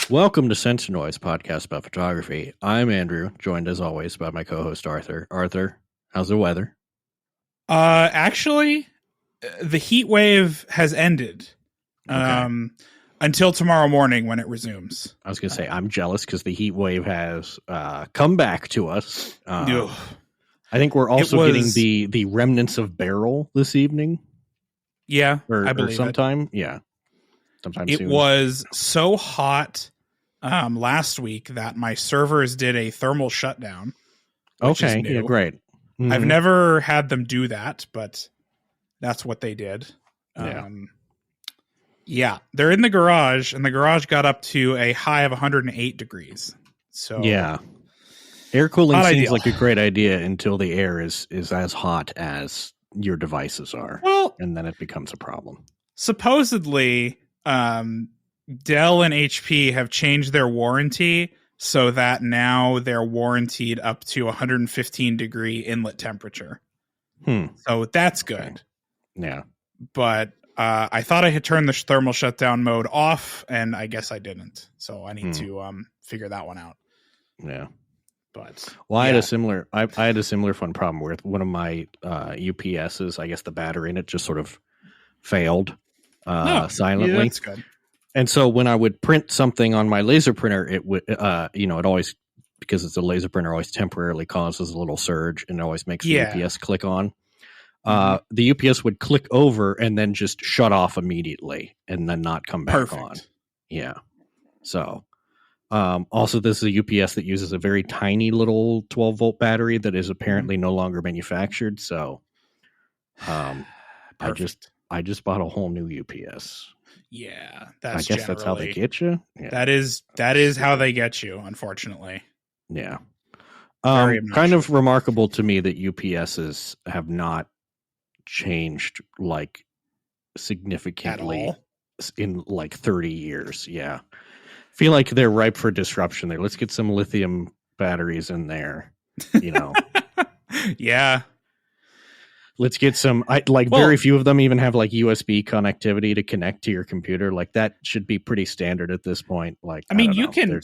Welcome to Sense Noise, podcast about photography. I'm Andrew, joined as always by my co-host Arthur. Arthur, how's the weather? Actually, the heat wave has ended. Until tomorrow morning when it resumes. I was going to say, I'm jealous because the heat wave has come back to us. I think we're also getting the remnants of Beryl this evening. Yeah, I believe or sometime. It. Yeah, sometime it soon. It was so hot last week that my servers did a thermal shutdown. Okay, yeah, great. Mm-hmm. I've never had them do that, but that's what they did. Yeah. Yeah, they're in the garage, and the garage got up to a high of 108 degrees. So yeah, air cooling seems like a great idea until the air is as hot as your devices are. Well, and then it becomes a problem. Supposedly, Dell and HP have changed their warranty so that now they're warranted up to 115 degree inlet temperature. So that's good. Okay. Yeah, but I thought I had turned the thermal shutdown mode off, and I guess I didn't. So I need to figure that one out. Yeah. But I had a similar fun problem with one of my UPSs. I guess the battery in it just sort of failed silently. Yeah, that's good. And so when I would print something on my laser printer, it would it always, because it's a laser printer, always temporarily causes a little surge and it always makes the UPS click on. The UPS would click over and then just shut off immediately and then not come back on. Yeah. So, also this is a UPS that uses a very tiny little 12-volt battery that is apparently no longer manufactured. So, I just bought a whole new UPS. Yeah. I guess that's how they get you. Yeah. That is how they get you, unfortunately. Yeah. Kind of remarkable to me that UPSs have not changed like significantly in like 30 years. Yeah. Feel like they're ripe for disruption there. Let's get some lithium batteries in there, Yeah. Let's get some very few of them even have like USB connectivity to connect to your computer. Like that should be pretty standard at this point. Like, I mean, you can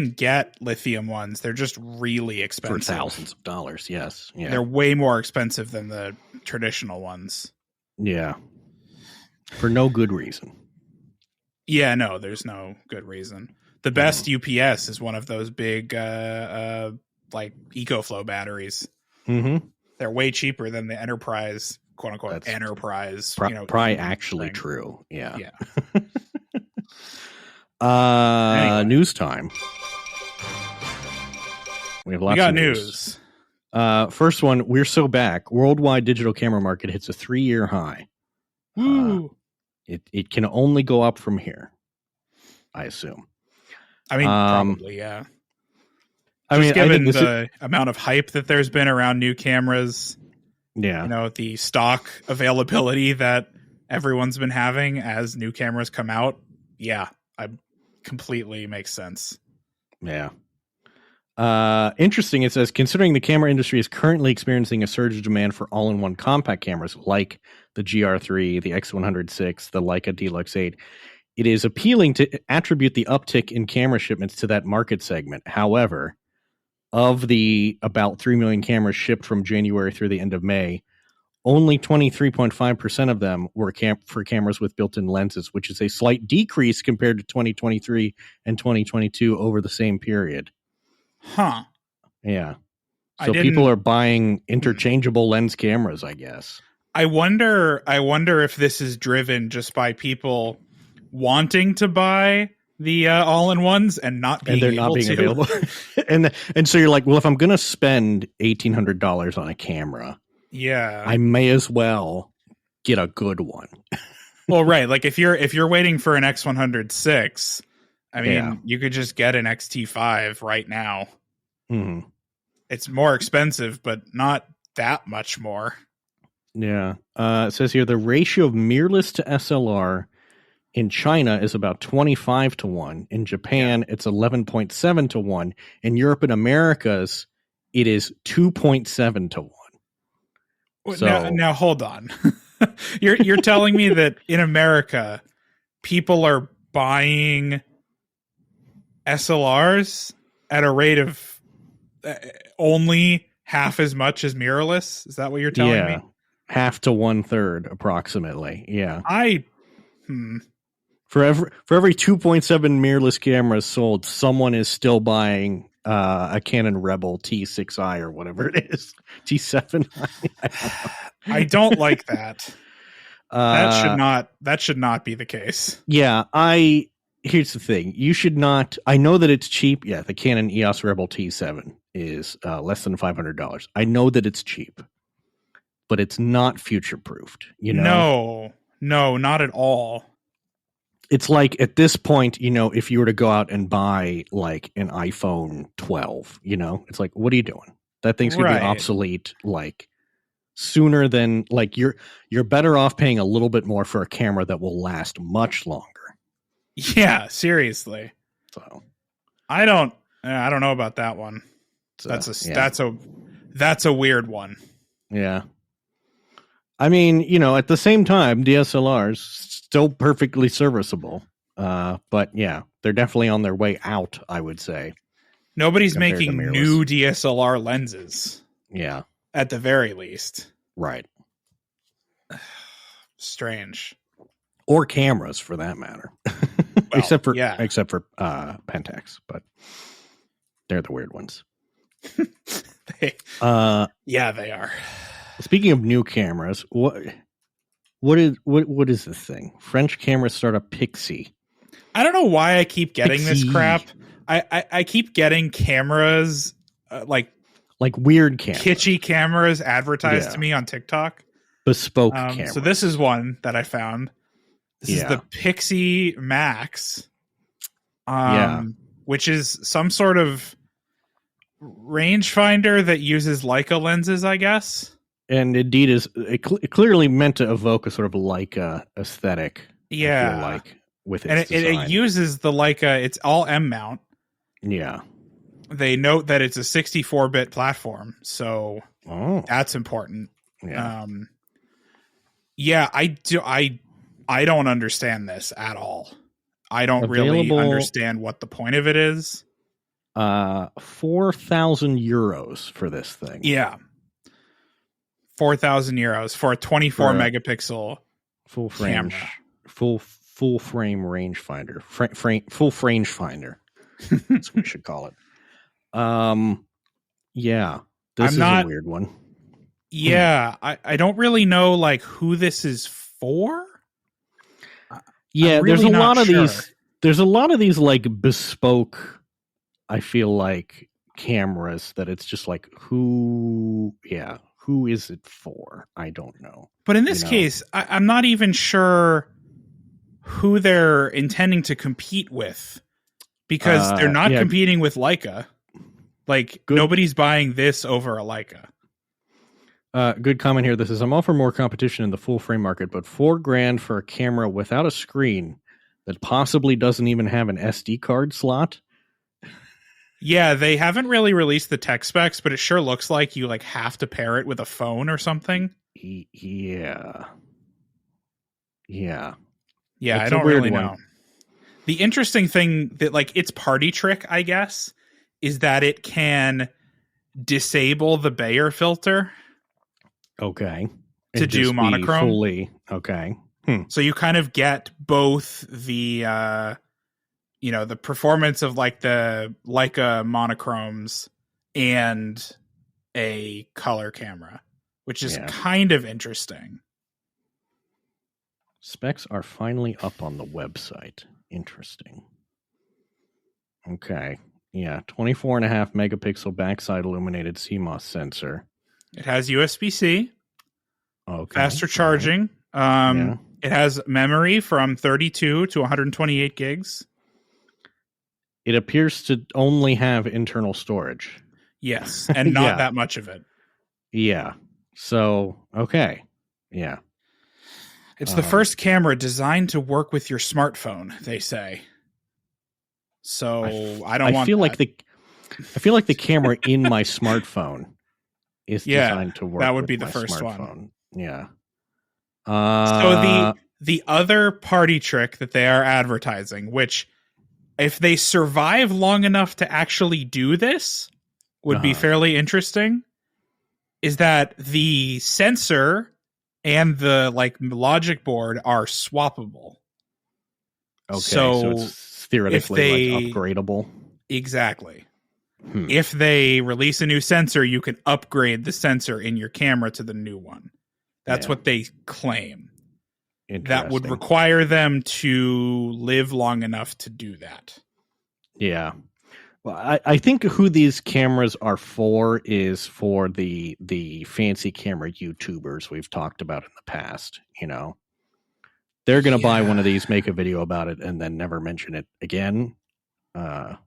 get lithium ones. They're just really expensive. For thousands of dollars, yes. Yeah. They're way more expensive than the traditional ones. Yeah. For no good reason. Yeah, no, there's no good reason. The best UPS is one of those big like EcoFlow batteries. Mm-hmm. They're way cheaper than the Enterprise, quote unquote, Enterprise. Probably actually true. Yeah. Yeah. Anyway. News time. We got news. First one, we're so back. Worldwide digital camera market hits a 3-year high. Woo. It can only go up from here, I assume. I mean, probably, yeah. Given the amount of hype that there's been around new cameras, the stock availability that everyone's been having as new cameras come out, completely makes sense. Yeah. Interesting. It says, considering the camera industry is currently experiencing a surge of demand for all-in-one compact cameras like the GR3, the X100VI, the Leica Deluxe 8, it is appealing to attribute the uptick in camera shipments to that market segment. However, of the about 3 million cameras shipped from January through the end of May, only 23.5% of them were for cameras with built-in lenses, which is a slight decrease compared to 2023 and 2022 over the same period. Huh. Yeah. So people are buying interchangeable lens cameras, I guess. I wonder if this is driven just by people wanting to buy the all-in-ones and not being available. and so you're like, well, if I'm going to spend $1,800 on a camera, I may as well get a good one. Well, right. Like if you're waiting for an X100VI, I mean, you could just get an XT5 right now. Mm-hmm. It's more expensive, but not that much more. Yeah. It says here the ratio of mirrorless to SLR in China is about 25-1. In Japan, it's 11.7-1. In Europe and Americas, it is 2.7-1. So, now hold on. You're telling me that in America, people are buying SLRs at a rate of only half as much as mirrorless. Is that what you're telling me? Half to 1/3 approximately. Yeah. For every 2.7 mirrorless cameras sold, someone is still buying a Canon Rebel T6i or whatever it is. T7. I don't like that. That should not be the case. Yeah, here's the thing. You should not. I know that it's cheap. Yeah, the Canon EOS Rebel T7 is less than $500. I know that it's cheap, but it's not future proofed. No, not at all. It's like at this point, if you were to go out and buy like an iPhone 12, it's like, what are you doing? That thing's going to be obsolete like sooner than like you're better off paying a little bit more for a camera that will last much longer. Yeah, seriously. So I don't know about that one. That's a weird one. Yeah. I mean, at the same time, DSLRs still perfectly serviceable. But yeah, they're definitely on their way out, I would say. Nobody's making new DSLR lenses. Yeah. At the very least. Right. Strange. Or cameras for that matter. Well, except for Pentax, but they're the weird ones. They are. Speaking of new cameras, what is this thing? French camera startup Pixie. I don't know why I keep getting this crap. I keep getting cameras like weird cameras, kitschy cameras advertised to me on TikTok. Bespoke cameras. So this is one that I found. This is the Pixie Max, which is some sort of rangefinder that uses Leica lenses, I guess. And indeed is clearly meant to evoke a sort of Leica aesthetic. Yeah, I feel like with its it uses the Leica. It's all M mount. Yeah. They note that it's a 64-bit platform, so that's important. Yeah. I don't understand this at all. I don't really understand what the point of it is. 4,000 euros for this thing. Yeah. 4,000 euros for a 24 megapixel full frame camera. Full frame rangefinder. Full frame finder. That's what we should call it. Yeah. This is a weird one. Yeah, I don't really know like who this is for. Yeah, there's a lot of these. There's a lot of these like bespoke, I feel like, cameras that it's just like who is it for? I don't know. But in this case, I'm not even sure who they're intending to compete with, because they're not competing with Leica. Like nobody's buying this over a Leica. Good comment here. This is, I'm all for more competition in the full frame market, but $4,000 for a camera without a screen that possibly doesn't even have an SD card slot. Yeah, they haven't really released the tech specs, but it sure looks like you like have to pair it with a phone or something. Yeah. I don't really know. The interesting thing that like its party trick, I guess, is that it can disable the Bayer filter. Okay. To do monochrome. Fully. Okay. So you kind of get both the the performance of like the Leica monochromes and a color camera, which is kind of interesting. Specs are finally up on the website. Interesting. Okay. Yeah. 24.5 megapixel backside illuminated CMOS sensor. It has USB-C. Okay. Faster charging. It has memory from 32 to 128 gigs. It appears to only have internal storage. Yes, and not that much of it. Yeah. So, okay. Yeah. It's the first camera designed to work with your smartphone, they say. So, I feel like the camera in my smartphone is designed to work. That would be with the my first smartphone. one. Yeah. So the other party trick that they are advertising, which if they survive long enough to actually do this, would be fairly interesting, is that the sensor and the like logic board are swappable. Okay, so it's theoretically like upgradable. Exactly. If they release a new sensor, you can upgrade the sensor in your camera to the new one. That's what they claim. That would require them to live long enough to do that. Yeah. Well, I think who these cameras are for is for the fancy camera YouTubers we've talked about in the past. You know, they're going to buy one of these, make a video about it, and then never mention it again. Yeah.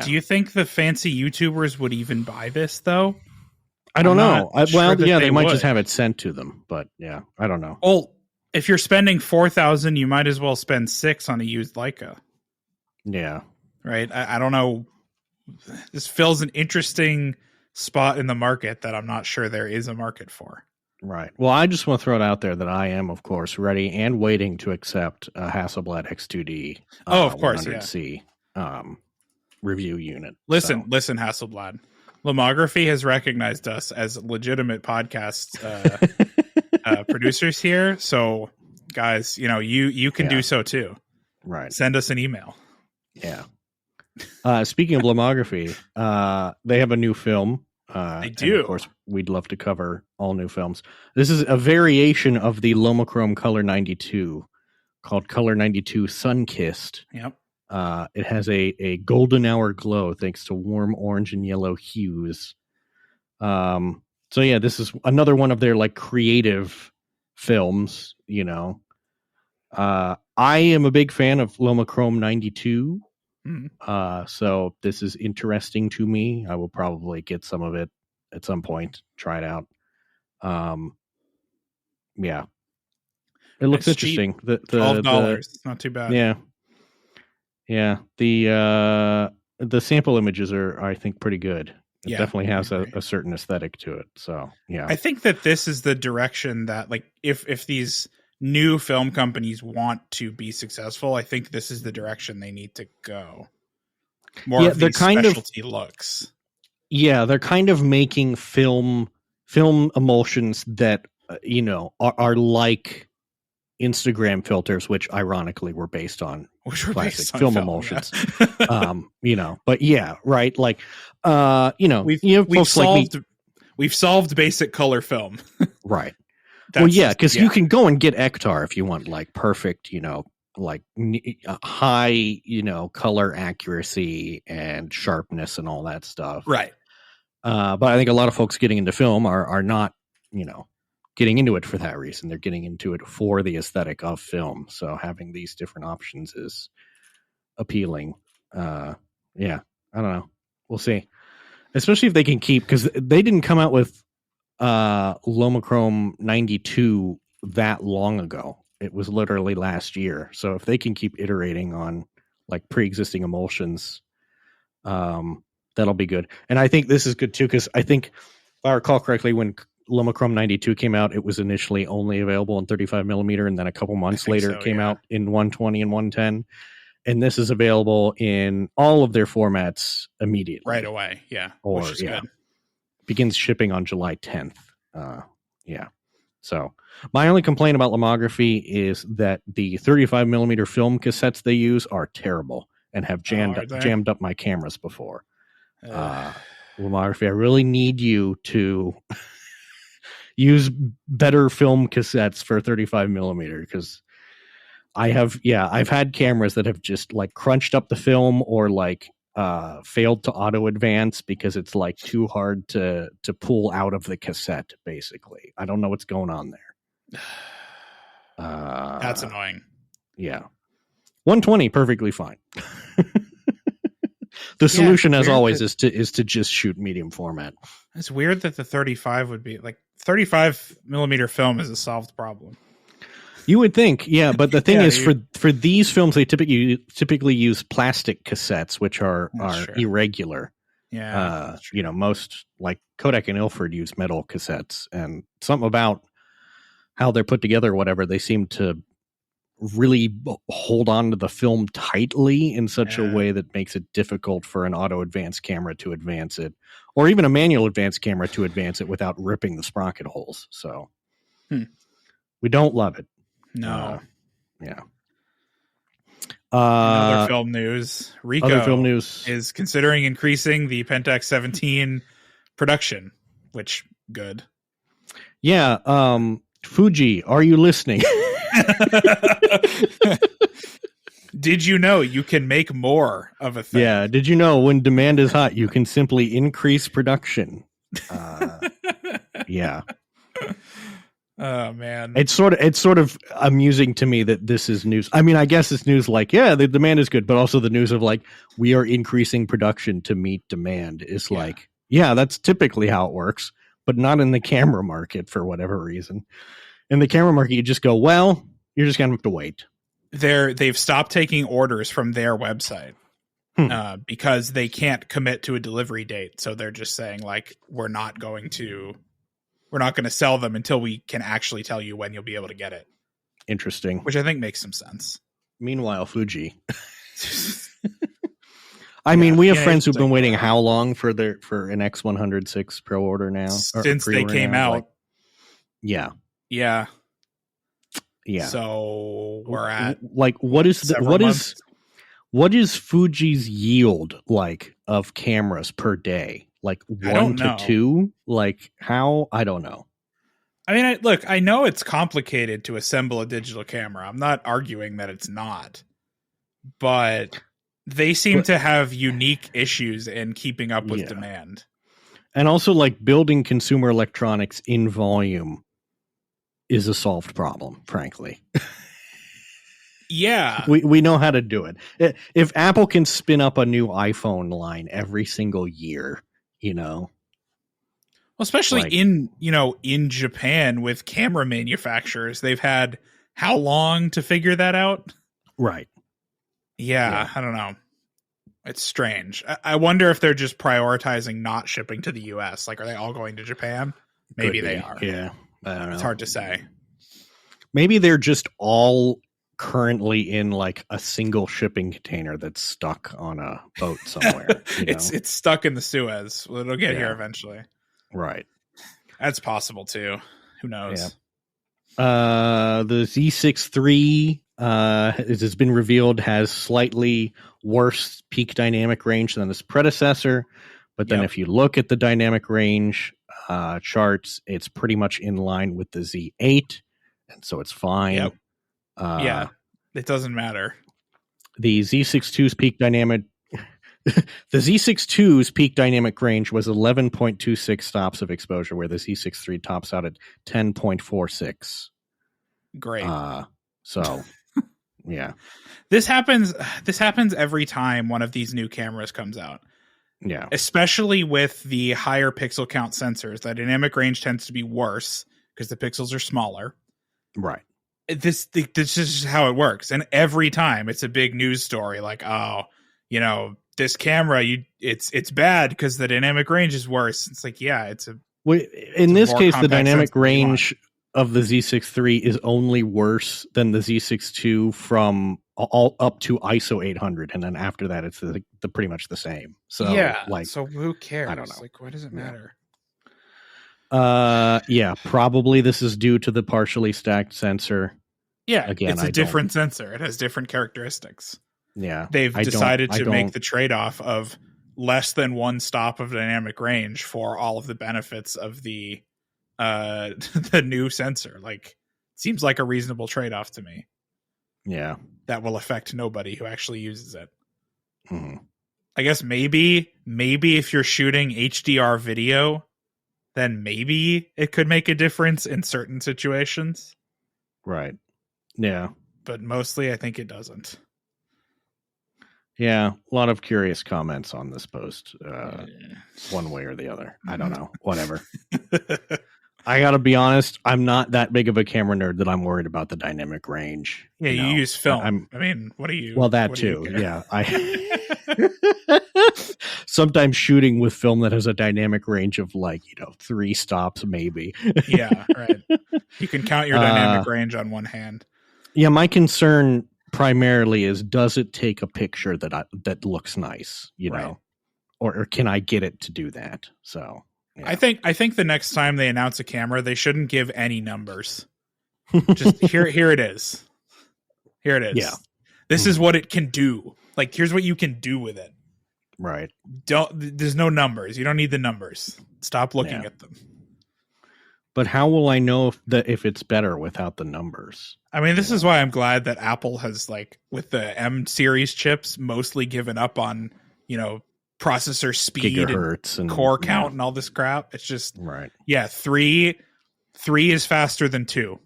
Do you think the fancy YouTubers would even buy this, though? I don't know. They might just have it sent to them, but yeah, I don't know. Well, if you're spending $4,000, you might as well spend $6,000 on a used Leica. Yeah. Right. I don't know. This fills an interesting spot in the market that I'm not sure there is a market for. Right. Well, I just want to throw it out there that I am, of course, ready and waiting to accept a Hasselblad X2D. Of course, 100C review unit. Listen, Hasselblad. Lomography has recognized us as legitimate podcast producers here. So, guys, you can do so too. Right. Send us an email. Yeah. Speaking of Lomography, they have a new film. They do. And of course, we'd love to cover all new films. This is a variation of the Lomochrome Color 92 called Color 92 Sun-Kissed. Yep. It has a golden hour glow thanks to warm orange and yellow hues. So yeah, this is another one of their like creative films, I am a big fan of Lomochrome 92. So this is interesting to me. I will probably get some of it at some point, try it out. Yeah. It looks interesting. The $12, not too bad. Yeah. Yeah, the sample images are, I think, pretty good. It definitely has a certain aesthetic to it. So, yeah. I think that this is the direction that, like, if these new film companies want to be successful, I think this is the direction they need to go. More of these specialty looks. Yeah, they're kind of making film emulsions that, are like Instagram filters, which ironically were based on classic film emulsions. Yeah. But yeah, right. Like, we've solved basic color film. Right. Because you can go and get Ektar if you want like perfect, like high, color accuracy and sharpness and all that stuff. Right. But I think a lot of folks getting into film are not, getting into it for that reason. They're getting into it for the aesthetic of film. So having these different options is appealing. I don't know. We'll see. Especially if they can keep, because they didn't come out with Lomochrome 92 that long ago. It was literally last year. So if they can keep iterating on like pre-existing emulsions, that'll be good. And I think this is good too, because I think, if I recall correctly, when Lomochrome 92 came out, it was initially only available in 35 millimeter, and then a couple months later it came out in 120 and 110. And this is available in all of their formats immediately. Right away, which is good. Begins shipping on July 10th. So my only complaint about Lomography is that the 35 millimeter film cassettes they use are terrible and have jammed up my cameras before. Lomography, I really need you to use better film cassettes for 35 millimeter, because I've had cameras that have just like crunched up the film or like failed to auto advance because it's like too hard to pull out of the cassette. Basically, I don't know what's going on there. That's annoying. Yeah, 120 perfectly fine. The solution, as always, is to just shoot medium format. It's weird that the 35 would be like 35 millimeter film is a solved problem. You would think, yeah, but the thing is, for these films, they typically use plastic cassettes, which are irregular. Yeah, most like Kodak and Ilford use metal cassettes, and something about how they're put together, or whatever, they seem to really hold on to the film tightly in such a way that makes it difficult for an auto advance camera to advance it, or even a manual advance camera to advance it without ripping the sprocket holes. So we don't love it. No. Yeah. Other film news. Ricoh other film news is considering increasing the Pentax 17 production, which good. Yeah. Fuji, are you listening? Did you know you can make more of a thing? Yeah. Did you know when demand is hot, you can simply increase production? Yeah. Oh man. It's sort of amusing to me that this is news. I mean, I guess it's news like, yeah, the demand is good, but also the news of like, we are increasing production to meet demand is like, yeah, that's typically how it works, but not in the camera market for whatever reason. In the camera market, you just go, well, you're just gonna have to wait. They've stopped taking orders from their website because they can't commit to a delivery date. So they're just saying like, we're not going to sell them until we can actually tell you when you'll be able to get it. Interesting. Which I think makes some sense. Meanwhile, Fuji. I mean, we have friends who've been waiting how long for an X106 Pro order now? Since they came out. Like, yeah. Yeah. Yeah. So we're at like what is Fuji's yield like of cameras per day? Like 1 to 2? Like how? I don't know. I mean, look, I know it's complicated to assemble a digital camera. I'm not arguing that it's not. But they seem to have unique issues in keeping up with demand. And also like building consumer electronics in volume is a solved problem, frankly. Yeah. We know how to do it. If Apple can spin up a new iPhone line every single year, you know. Well, especially like, in Japan with camera manufacturers, they've had how long to figure that out? Right. Yeah. I don't know. It's strange. I wonder if they're just prioritizing not shipping to the US. Like, are they all going to Japan? Maybe they are. Yeah. I don't know. It's hard to say. Maybe they're just all currently in like a single shipping container that's stuck on a boat somewhere. It's stuck in the Suez. Well, it'll get here eventually. Right. That's possible too. Who knows? Yeah. The Z6 III, it has been revealed, has slightly worse peak dynamic range than its predecessor. But then if you look at the dynamic range charts, it's pretty much in line with the Z8. And so it's fine. Yep. It doesn't matter. The Z6 II's peak dynamic range was 11.26 stops of exposure, where the Z6 III tops out at 10.46. Great. So yeah. This happens every time one of these new cameras comes out. Yeah. Especially with the higher pixel count sensors. The dynamic range tends to be worse because the pixels are smaller. Right. This is how it works. And every time it's a big news story like, oh, this camera, it's bad because the dynamic range is worse. It's like, yeah, in this case, the dynamic range of the Z6 III is only worse than the Z6 II from all up to ISO 800, and then after that, it's the pretty much the same. So so who cares? I don't know. Like, what does it matter? Probably this is due to the partially stacked sensor. Yeah, again, it's a different sensor. It has different characteristics. Yeah, they've decided to make the trade-off of less than one stop of dynamic range for all of the benefits of the the new sensor. Like, seems like a reasonable trade-off to me. Yeah, that will affect nobody who actually uses it. Mm-hmm. I guess maybe if you're shooting HDR video, then maybe it could make a difference in certain situations. Right. Yeah. But mostly I think it doesn't. Yeah. A lot of curious comments on this post. One way or the other. I don't know. Whatever. I gotta be honest, I'm not that big of a camera nerd that I'm worried about the dynamic range. Yeah, you use film. I mean, what do you... Well, that too. Yeah. Sometimes shooting with film that has a dynamic range of 3 stops maybe. Yeah, right. You can count your dynamic range on one hand. Yeah, my concern primarily is, does it take a picture that looks nice, Right. or can I get it to do that? So yeah. I think the next time they announce a camera, they shouldn't give any numbers. Just here it is. Here it is. Yeah. This is what it can do. Like, here's what you can do with it. Right. There's no numbers. You don't need the numbers. Stop looking at them. But how will I know if it's better without the numbers? I mean, this is why I'm glad that Apple has, like, with the M series chips, mostly given up on, processor speed Gigahertz and core count and all this crap. It's just, right. Yeah, three is faster than 2.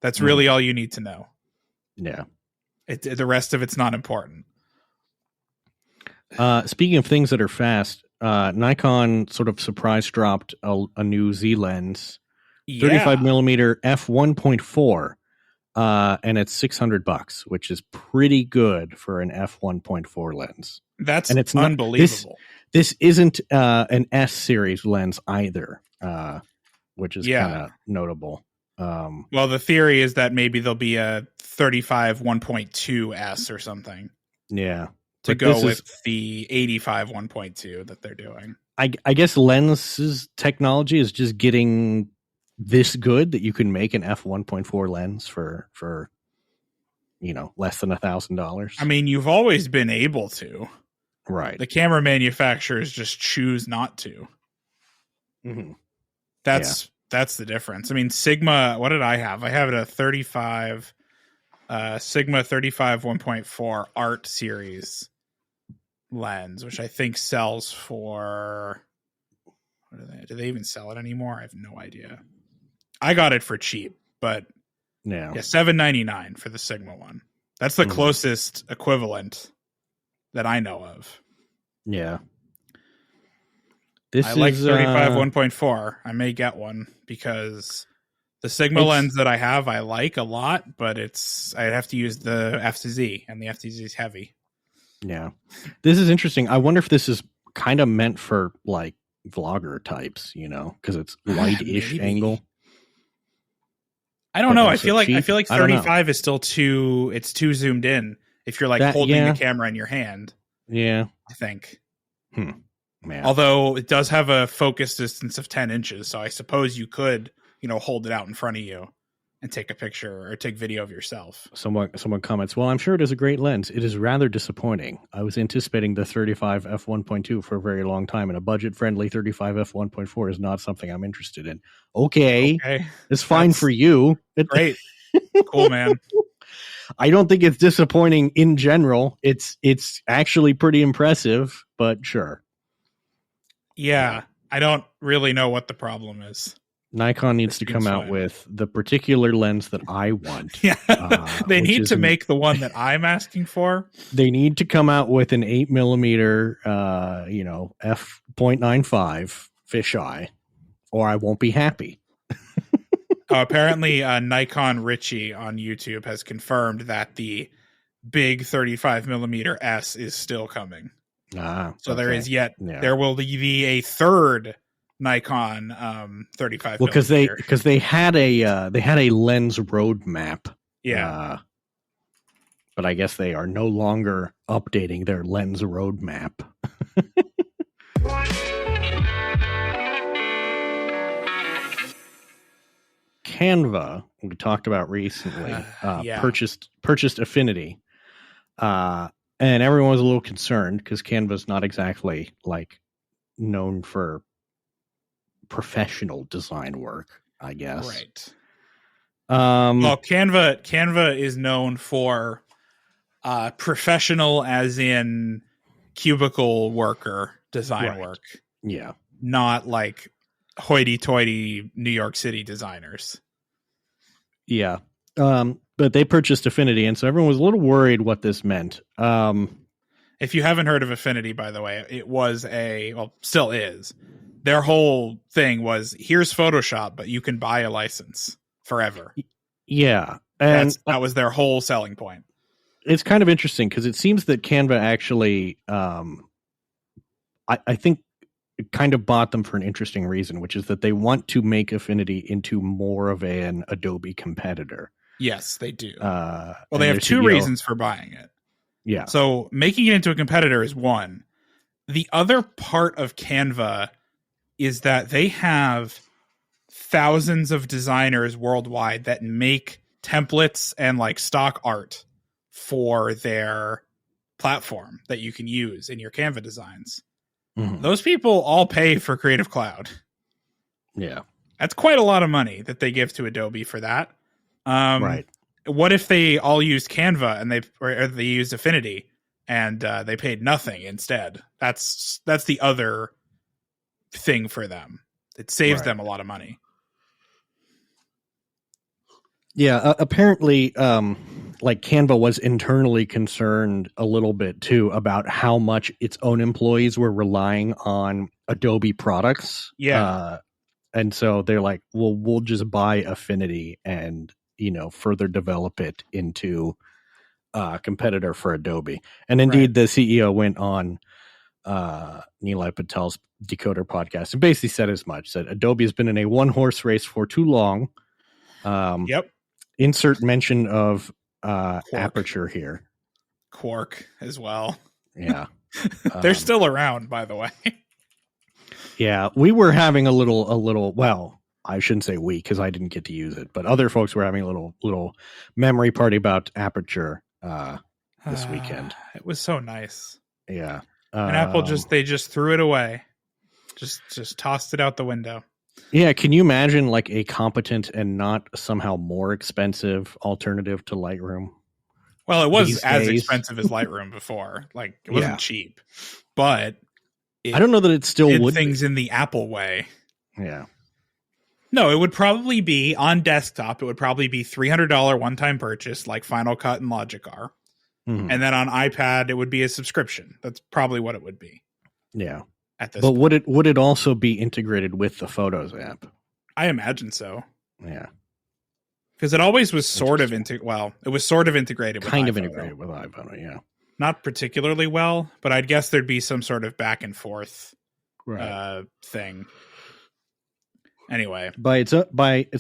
That's really all you need to know. Yeah. The rest of it's not important. Speaking of things that are fast, Nikon sort of surprise dropped a new Z lens, 35 millimeter f1.4, and it's $600, which is pretty good for an f1.4 lens. And it's unbelievable. This isn't an S series lens either, which is kind of notable. Well, the theory is that maybe there'll be a 35 1.2 S or something. Yeah. To go with the 85 1.2 that they're doing. I guess lenses technology is just getting this good that you can make an f1.4 lens for less than $1,000. I mean, you've always been able to. Right. The camera manufacturers just choose not to. Mm-hmm. That's the difference. I mean, Sigma, what did I have? I have it a 35 Sigma 35 1.4 Art series lens, which I think sells for, do they even sell it anymore? I have no idea. I got it for cheap, but $7.99 for the Sigma one. That's the closest equivalent that I know of. Yeah. I like 35 1.4. I may get one because the Sigma lens that I have, I like a lot, but I'd have to use the FZ, and the FZ is heavy. Yeah. This is interesting. I wonder if this is kind of meant for like vlogger types, because it's wide-ish angle. I don't know. I feel like 35 is still too zoomed in if you're like holding the camera in your hand. Yeah. I think. Man. Although it does have a focus distance of 10 inches, so I suppose you could, hold it out in front of you and take a picture or take video of yourself. Someone comments, well, I'm sure it is a great lens. It is rather disappointing. I was anticipating the 35 f1.2 for a very long time, and a budget-friendly 35 f1.4 is not something I'm interested in. Okay. It's fine for you. Great. Cool, man. I don't think it's disappointing in general. It's actually pretty impressive, but sure. Yeah. I don't really know what the problem is. Nikon needs to come out with the particular lens that I want. Yeah, they need to make the one that I'm asking for. They need to come out with an 8 millimeter, f.95 fisheye, or I won't be happy. Apparently, Nikon Richie on YouTube has confirmed that the big 35 millimeter S is still coming. So there is there will be a third Nikon 35. Well, because they had a lens roadmap. Yeah. But I guess they are no longer updating their lens roadmap. Canva, we talked about recently, purchased Affinity. And everyone was a little concerned because Canva's not exactly like known for professional design work, I guess. Right. Well, Canva is known for professional, as in cubicle worker design work. Yeah. Not like hoity-toity New York City designers. Yeah. But they purchased Affinity, and so everyone was a little worried what this meant. If you haven't heard of Affinity, by the way, it was still is. Their whole thing was, here's Photoshop, but you can buy a license forever. Yeah. And that was their whole selling point. It's kind of interesting because it seems that Canva actually, I think, it kind of bought them for an interesting reason, which is that they want to make Affinity into more of an Adobe competitor. Yes, they do. Well, they have two reasons for buying it. Yeah. So making it into a competitor is one. The other part of Canva is that they have thousands of designers worldwide that make templates and like stock art for their platform that you can use in your Canva designs. Mm-hmm. Those people all pay for Creative Cloud. Yeah. That's quite a lot of money that they give to Adobe for that. Right. What if they all used Canva and they used Affinity and they paid nothing instead? That's the other thing for them. It saves them a lot of money. Yeah, apparently, like Canva was internally concerned a little bit too about how much its own employees were relying on Adobe products. Yeah. And so they're like, well, we'll just buy Affinity and, further develop it into a competitor for Adobe. And indeed, the CEO went on Nilay Patel's Decoder podcast and basically said as much, said Adobe has been in a one-horse race for too long. Insert mention of Aperture here. Quark as well. Yeah. They're still around, by the way. Yeah, we were having a little, well, I shouldn't say we because I didn't get to use it, but other folks were having a little memory party about Aperture this weekend. It was so nice. Yeah. And Apple just threw it away. Just tossed it out the window. Yeah, can you imagine like a competent and not somehow more expensive alternative to Lightroom? Well, it was as expensive as Lightroom before. Like it wasn't cheap, but I don't know that it still would things in the Apple way. Yeah. No, it would probably be on desktop. It would probably be $300 one-time purchase, like Final Cut and Logic are, and then on iPad it would be a subscription. That's probably what it would be. Yeah. At this but point. would it also be integrated with the Photos app? I imagine so. Yeah. Because it always was sort of it was sort of integrated with integrated with iPhoto, yeah. Not particularly well, but I'd guess there'd be some sort of back and forth thing. Anyway. By its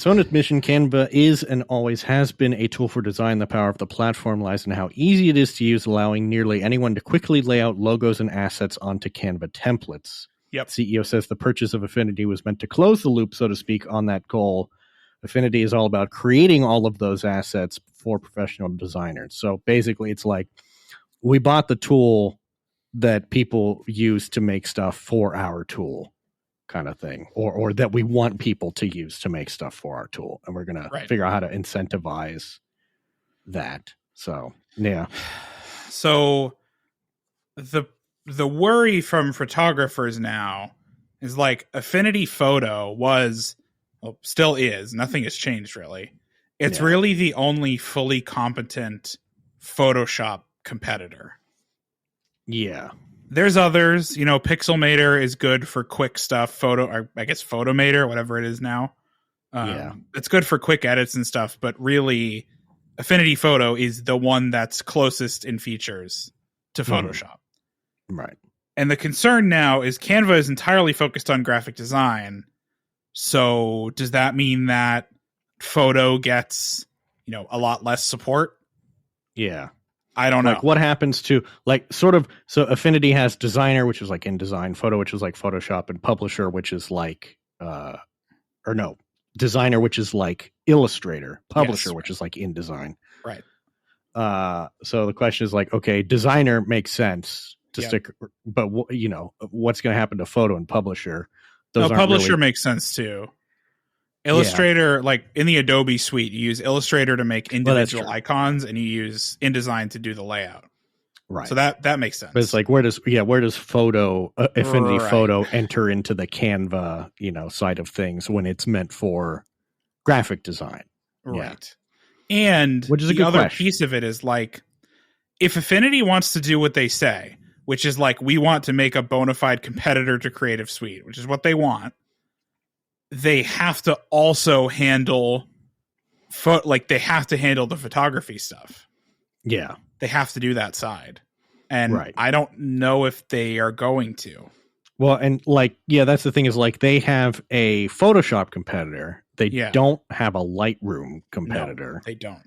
own admission, Canva is and always has been a tool for design. The power of the platform lies in how easy it is to use, allowing nearly anyone to quickly lay out logos and assets onto Canva templates. Yep. CEO says the purchase of Affinity was meant to close the loop, so to speak, on that goal. Affinity is all about creating all of those assets for professional designers. So basically, it's like we bought the tool that people use to make stuff for our tool. Kind of thing, or that we want people to use to make stuff for our tool, and we're gonna figure out how to incentivize that. So yeah. So the worry from photographers now is like Affinity Photo still is. Nothing has changed really. It's really the only fully competent Photoshop competitor. Yeah. There's others, Pixelmator is good for quick stuff. Photomator, whatever it is now. It's good for quick edits and stuff, but really Affinity Photo is the one that's closest in features to Photoshop. Right. And the concern now is Canva is entirely focused on graphic design. So does that mean that Photo gets, a lot less support? Yeah. I don't know. Like what happens to so Affinity has Designer, which is like InDesign, Photo, which is like Photoshop, and Publisher, which is like Designer, which is like Illustrator, Publisher, which is like InDesign. Right. So the question is like, okay, Designer makes sense to stick, but what's going to happen to Photo and Publisher? Publisher makes sense too. Illustrator, like in the Adobe suite, you use Illustrator to make individual icons, and you use InDesign to do the layout. Right. So that makes sense. But it's like, where does Photo Affinity Photo enter into the Canva, side of things when it's meant for graphic design? Right. Yeah. And which is the other piece of it is like, if Affinity wants to do what they say, which is like, we want to make a bona fide competitor to Creative Suite, which is what they want. They have to also handle they have to handle the photography stuff. Yeah. They have to do that side. And I don't know if they are going to. Well, and that's the thing is like they have a Photoshop competitor. They don't have a Lightroom competitor. No, they don't.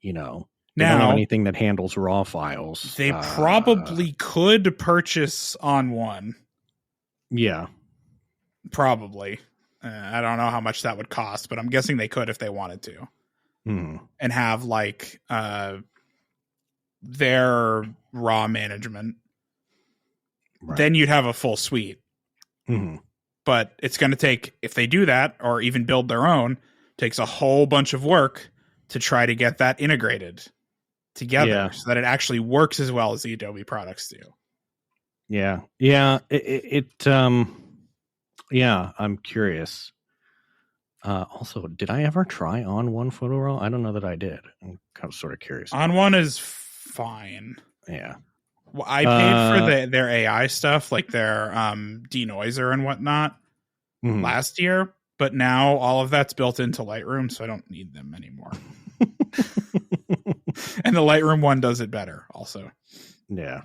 They don't have Now, anything that handles raw files. they probably could purchase On One. Yeah. Probably. I don't know how much that would cost, but I'm guessing they could if they wanted to. And have like their raw management. Right. Then you'd have a full suite. But it's going to take, if they do that or even build their own, takes a whole bunch of work to try to get that integrated together so that it actually works as well as the Adobe products do. Yeah. I'm curious. Also, did I ever try On One Photo Raw? I don't know that I did. I'm kind of sort of curious. On One is fine. Yeah. Well, I paid for their AI stuff, like their denoiser and whatnot last year, but now all of that's built into Lightroom, so I don't need them anymore. And the Lightroom one does it better also. Yeah.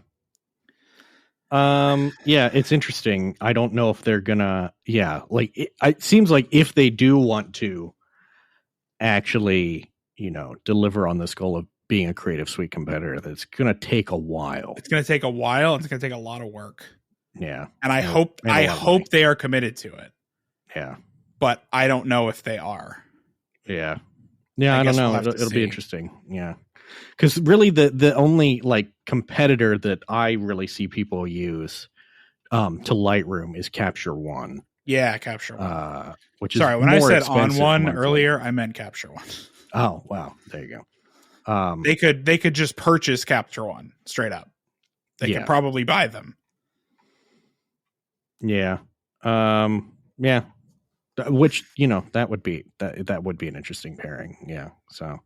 It's interesting. I don't know if they're gonna, it seems like if they do want to actually, deliver on this goal of being a Creative Suite competitor, that's gonna take a while. It's gonna take a while. It's gonna take a lot of work. Yeah. And I hope they are committed to it. Yeah. But I don't know if they are. Yeah. Yeah, I don't know. It'll be interesting. Yeah. Because really the only like competitor that I really see people use to Lightroom is Capture One. Yeah, Capture One. Which is when I said On One earlier, I meant Capture One. Oh wow, there you go. They could just purchase Capture One straight up. They could probably buy them. Yeah. Yeah. Which that would be an interesting pairing. Yeah. So.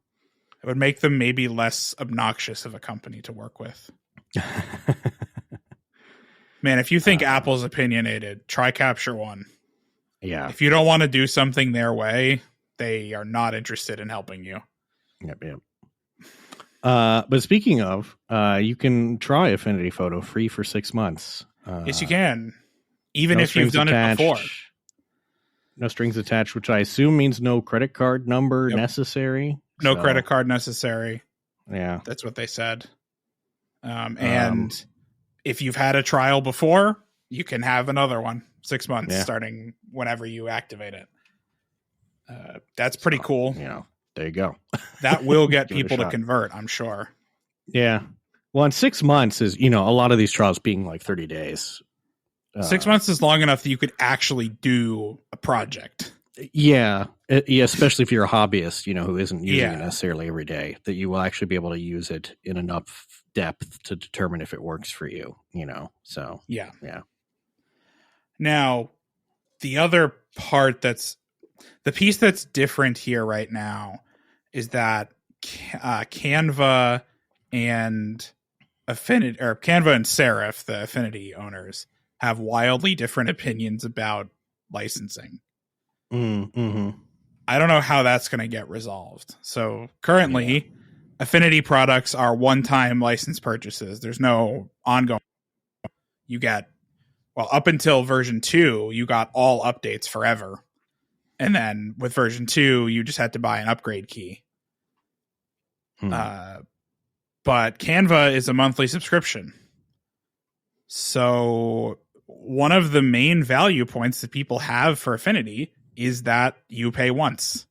It would make them maybe less obnoxious of a company to work with. Man, if you think Apple's opinionated, try Capture One. Yeah. If you don't want to do something their way, they are not interested in helping you. Yep. But speaking of, you can try Affinity Photo free for 6 months. Yes, you can. Even if you've done it before. No strings attached, which I assume means no credit card number necessary. No credit card necessary. Yeah. That's what they said. And if you've had a trial before, you can have another one, 6 months, starting whenever you activate it. That's pretty cool. There you go. That will get people to convert, I'm sure. Yeah. Well, in 6 months is, a lot of these trials being like 30 days. 6 months is long enough that you could actually do a project. Yeah, especially if you're a hobbyist, who isn't using it necessarily every day, that you will actually be able to use it in enough depth to determine if it works for you, So, yeah. Now, the other part the piece that's different here right now is that Canva and Serif, the Affinity owners, have wildly different opinions about licensing. Mm-hmm. I don't know how that's going to get resolved. So currently, Affinity products are one-time license purchases. There's no ongoing. You get, up until version 2, you got all updates forever. And then with version 2, you just had to buy an upgrade key. But Canva is a monthly subscription. So one of the main value points that people have for Affinity is that you pay once.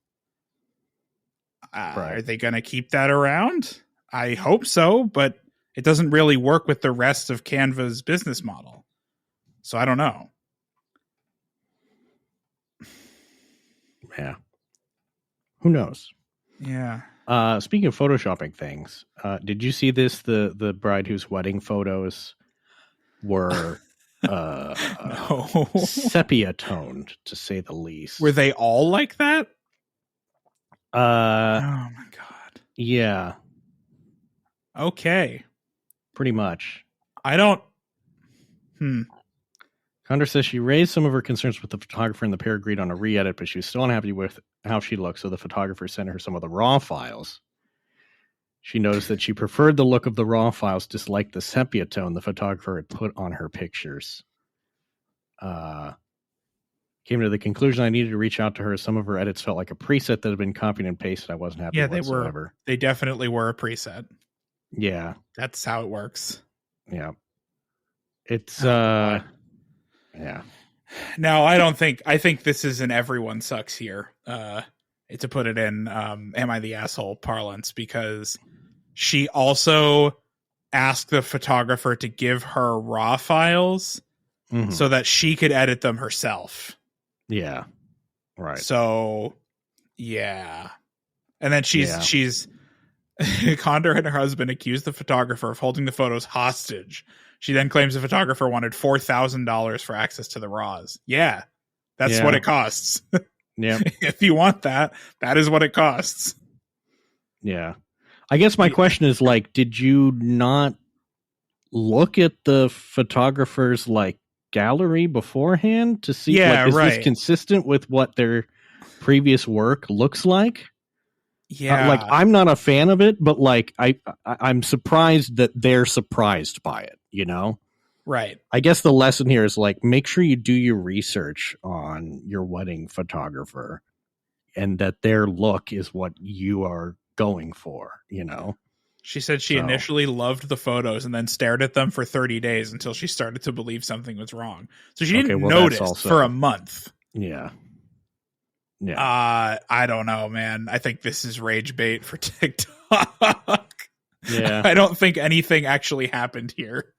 Are they going to keep that around? I hope so, but it doesn't really work with the rest of Canva's business model. So I don't know. Yeah. Who knows? Yeah. Speaking of photoshopping things, did you see this? The bride whose wedding photos were sepia toned, to say the least. Were they all like that? Oh my god. Yeah. Okay. Pretty much. I don't. Condor says she raised some of her concerns with the photographer and the pair agreed on a re-edit, but she was still unhappy with how she looked, so the photographer sent her some of the raw files. She noticed that she preferred the look of the raw files, disliked the sepia tone the photographer had put on her pictures. came to the conclusion I needed to reach out to her. Some of her edits felt like a preset that had been copied and pasted. I wasn't happy whatsoever. They definitely were a preset. Yeah. That's how it works. Yeah. It's yeah. No, I think this is an everyone sucks here. To put it in am I the asshole parlance, because she also asked the photographer to give her raw files so that she could edit them herself. Yeah. Right. So yeah. And then she's Condor and her husband accused the photographer of holding the photos hostage. She then claims the photographer wanted $4,000 for access to the raws. Yeah, that's what it costs. Yeah. If you want that, that is what it costs. Yeah. I guess my question is, like, did you not look at the photographer's, like, gallery beforehand to see, is this consistent with what their previous work looks like? Yeah. Like, I'm not a fan of it, but, like, I'm surprised that they're surprised by it, you know? Right. I guess the lesson here is, like, make sure you do your research on your wedding photographer and that their look is what you are going for, you know? She said she initially loved the photos and then stared at them for 30 days until she started to believe something was wrong. So she didn't notice for a month. Yeah. Yeah. I don't know, man. I think this is rage bait for TikTok. Yeah. I don't think anything actually happened here.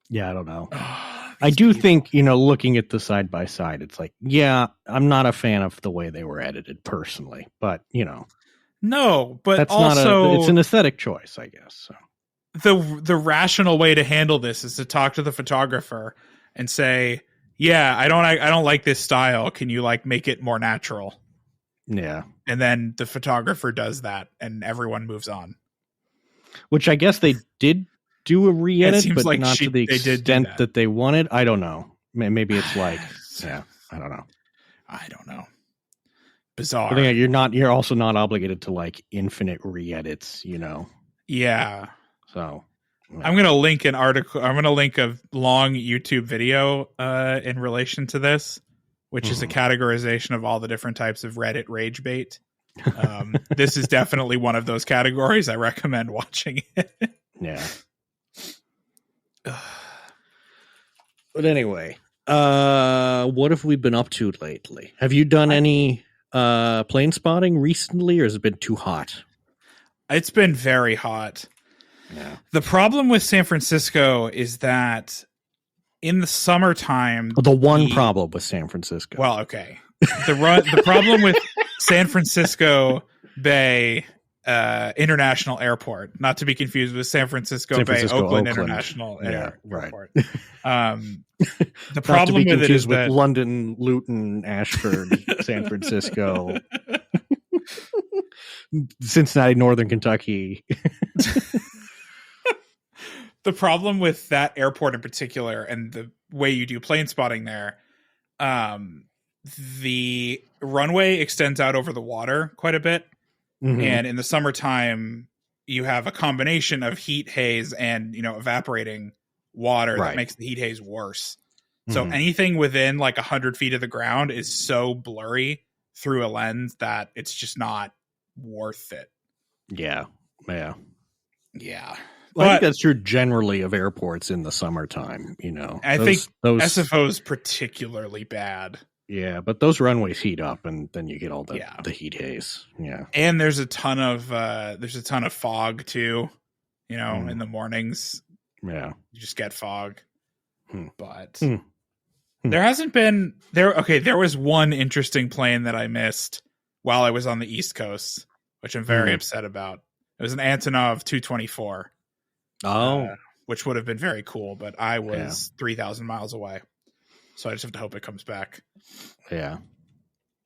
Yeah, I don't know. I do think, looking at the side by side, it's like, yeah, I'm not a fan of the way they were edited personally, but no, but that's also it's an aesthetic choice, I guess. So. The rational way to handle this is to talk to the photographer and say, yeah, I don't like this style. Can you make it more natural? Yeah. And then the photographer does that and everyone moves on. Which I guess they did do a re-edit, but like not to the extent that they wanted. I don't know. Maybe it's yeah, I don't know. Bizarre. I think you're also not obligated to infinite re-edits, Yeah. So I'm going to link an article. I'm going to link a long YouTube video in relation to this, which is a categorization of all the different types of Reddit rage bait. This is definitely one of those categories. I recommend watching it. Yeah. But anyway, what have we been up to lately? Have you done any plane spotting recently, or has it been too hot? It's been very hot. Yeah. The problem with San Francisco is that in the summertime, problem with San Francisco. Well, okay. The problem with San Francisco Bay International Airport, not to be confused with San Francisco Bay Oakland International Airport. The problem with it is that London, Luton, Ashford, San Francisco, Cincinnati, Northern Kentucky. The problem with that airport in particular and the way you do plane spotting there, the runway extends out over the water quite a bit. Mm-hmm. And in the summertime, you have a combination of heat haze and, evaporating water that makes the heat haze worse. So anything within 100 feet of the ground is so blurry through a lens that it's just not worth it. Yeah. Yeah. Yeah. Well, I think that's true generally of airports in the summertime, I think those SFO's particularly bad. Yeah, but those runways heat up, and then you get all the heat haze. Yeah, and there's a ton of fog too. In the mornings. Yeah, you just get fog. But there hasn't been there. Okay, there was one interesting plane that I missed while I was on the East Coast, which I'm very upset about. It was an Antonov 224. Which would have been very cool, but I was 3,000 miles away. So I just have to hope it comes back. Yeah.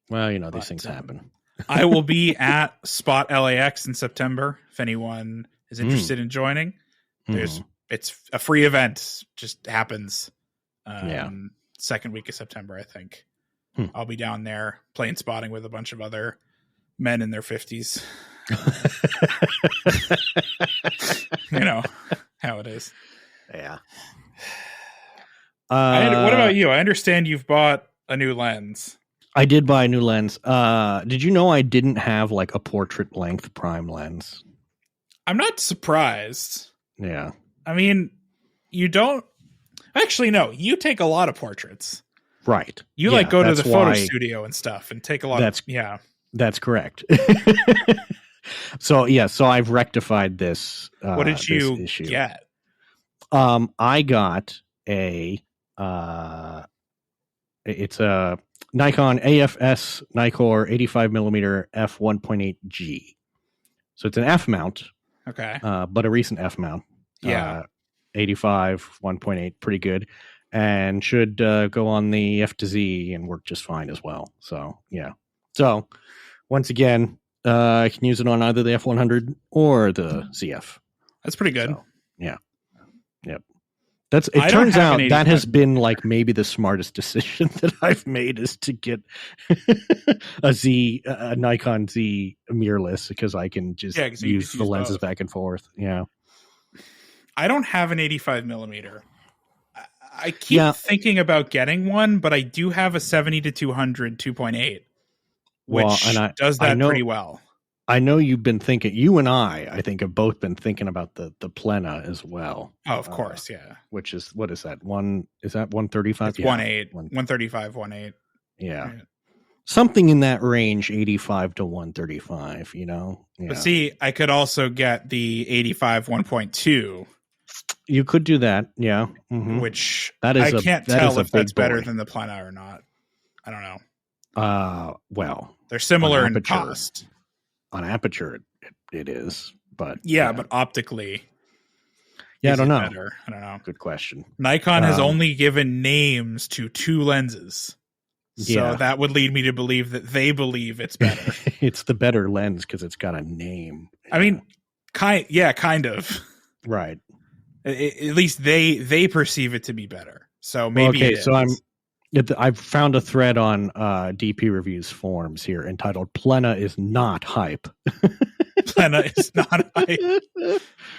Well, these things happen. I will be at Spot LAX in September. If anyone is interested in joining, it's a free event. Just happens. Second week of September, I think. I'll be down there plane spotting with a bunch of other men in their 50s. How it is. Yeah. What about you? I understand you've bought a new lens. I did buy a new lens. Did you know I didn't have like a portrait length prime lens? I'm not surprised. Yeah. I mean, you don't actually no, you take a lot of portraits. Right. You like go to the photo studio and stuff and take a lot of That's correct. So I've rectified this. What did you get? I got it's a Nikon AFS Nikkor 85mm f1.8G. So it's an F mount. Okay. But a recent F mount. Yeah. 85 1.8, pretty good, and should go on the F to Z and work just fine as well. So yeah. So once again, I can use it on either the F100 or the ZF. That's pretty good. So, yeah. Yep. It turns out that has been like maybe the smartest decision that I've made is to get a Nikon Z mirrorless because I can just use the lenses both. Back and forth. Yeah. I don't have an 85 millimeter. I keep thinking about getting one, but I do have a 70-200 2.8, which does that pretty well. I know you've been thinking. You and I think, have both been thinking about the Plena as well. Oh, of course, yeah. Which is what is that? Is that 135? It's 1.8, 135, 1.8. Yeah. Something in that range, 85 to 135. You know. Yeah. But see, I could also get the 85 1.2. You could do that, yeah. Mm-hmm. Which I can't tell if that's better than the Plena or not. I don't know. Well, they're similar in cost. On aperture, it is, but but optically, I don't know. Better? I don't know. Good question. Nikon has only given names to 2 lenses, so that would lead me to believe that they believe it's better. It's the better lens because it's got a name. I mean, kind of. Right. At least they perceive it to be better. So maybe it is. So I've found a thread on DP Reviews forums here entitled "Plena is not hype." Plena is not hype.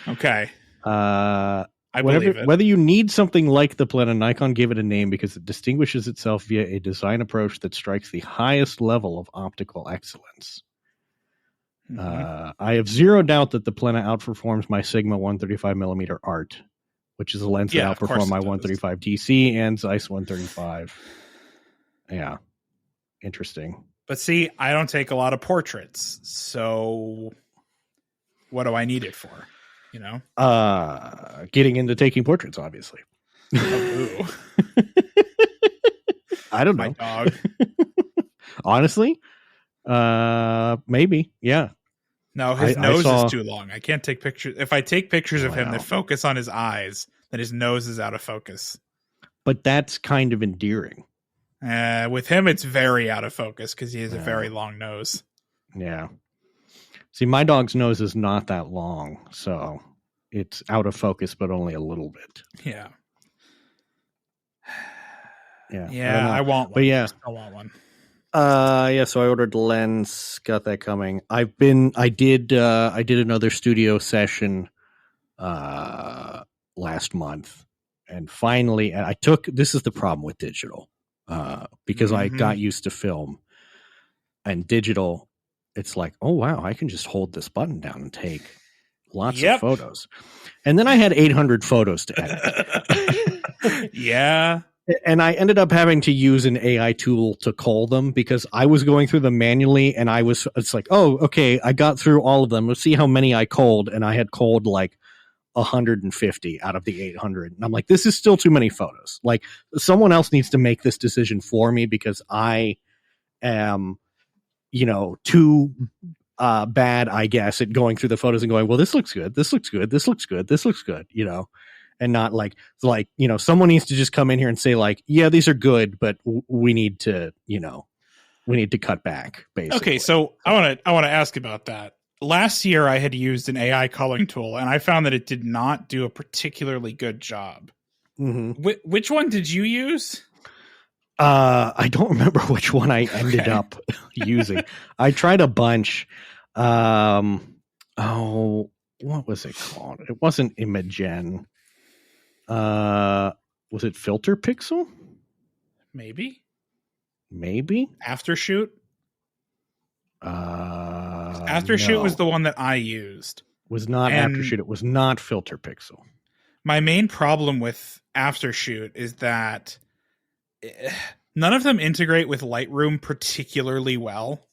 Okay. I believe it. Whether you need something like the Plena, Nikon gave it a name because it distinguishes itself via a design approach that strikes the highest level of optical excellence. Mm-hmm. I have zero doubt that the Plena outperforms my Sigma 135mm Art, which is a lens that outperforms my 135 DC and Zeiss 135. Yeah. Interesting. But see, I don't take a lot of portraits, so what do I need it for? You know? Getting into taking portraits, obviously. Oh, I don't know. My dog. Honestly, maybe. Yeah. No, his nose is too long. I can't take pictures. If I take pictures of him that focus on his eyes, then his nose is out of focus. But that's kind of endearing. With him, it's very out of focus because he has a very long nose. Yeah. See, my dog's nose is not that long, so it's out of focus, but only a little bit. Yeah. Yeah. I want one. But yeah. I want one. So I ordered the lens, got that coming. I did another studio session last month, and finally, this is the problem with digital, because I got used to film, and digital, it's like, oh wow, I can just hold this button down and take lots of photos. And then I had 800 photos to edit. Yeah. And I ended up having to use an AI tool to cull them because I was going through them manually, and it's like, oh, okay, I got through all of them. Let's see how many I culled. And I had culled like 150 out of the 800. And I'm like, this is still too many photos. Like, someone else needs to make this decision for me because I am, too bad, I guess, at going through the photos and going, well, this looks good. This looks good. This looks good. This looks good, and not like, someone needs to just come in here and say like, yeah, these are good, but we need to cut back, basically. Okay. So I want to ask about that. Last year I had used an AI culling tool, and I found that it did not do a particularly good job. Mm-hmm. Which one did you use? I don't remember which one I ended up using. I tried a bunch. What was it called? It wasn't Imagen. Was it Filter Pixel? Maybe. Maybe. Aftershoot? Uh, Aftershoot was no. the one that I used. Was not And Aftershoot. It was not Filter Pixel. my main problem with Aftershoot is that none of them integrate with Lightroom particularly well.